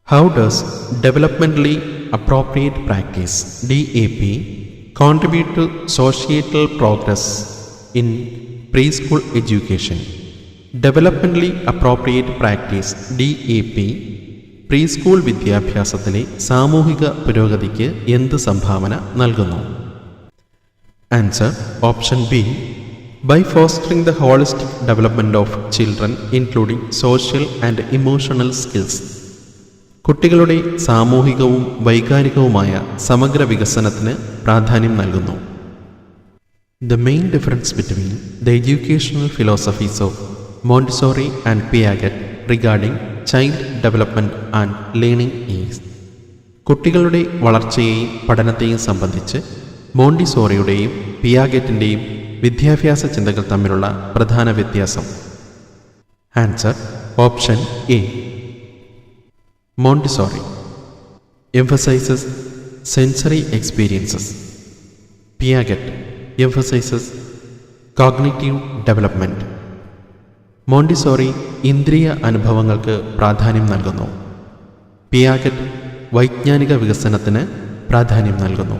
How does developmentally appropriate practice (DAP) contribute to societal progress in preschool education? Developmentally appropriate practice (DAP) preschool വിദ്യാഭ്യാസത്തിലെ സാമൂഹിക പുരോഗതിക്ക് എന്ത് സംഭാവന നൽകുന്നു? Answer option B. By fostering the holistic development of children including social and emotional skills. കുട്ടികളുടെ സാമൂഹികവും വൈകാരികവുമായ സമഗ്ര വികസനത്തിന് പ്രാധാന്യം നൽകുന്നു. The main difference between the educational philosophies of Montessori and Piaget regarding child development and learning is കുട്ടികളുടെ വളർച്ചയെയും പഠനത്തെയും സംബന്ധിച്ച് മോണ്ടിസോറിയുടെയും പിയാഗറ്റിൻ്റെയും വിദ്യാഭ്യാസ ചിന്തകൾ തമ്മിലുള്ള പ്രധാന വ്യത്യാസം. Answer option A. Montessori emphasizes sensory experiences. Piaget emphasizes cognitive development. Montessori ഇന്ദ്രിയ അനുഭവങ്ങൾക്ക് പ്രാധാന്യം നൽകുന്നു. പിയാഗറ്റ് വൈജ്ഞാനിക വികസനത്തിന് പ്രാധാന്യം നൽകുന്നു.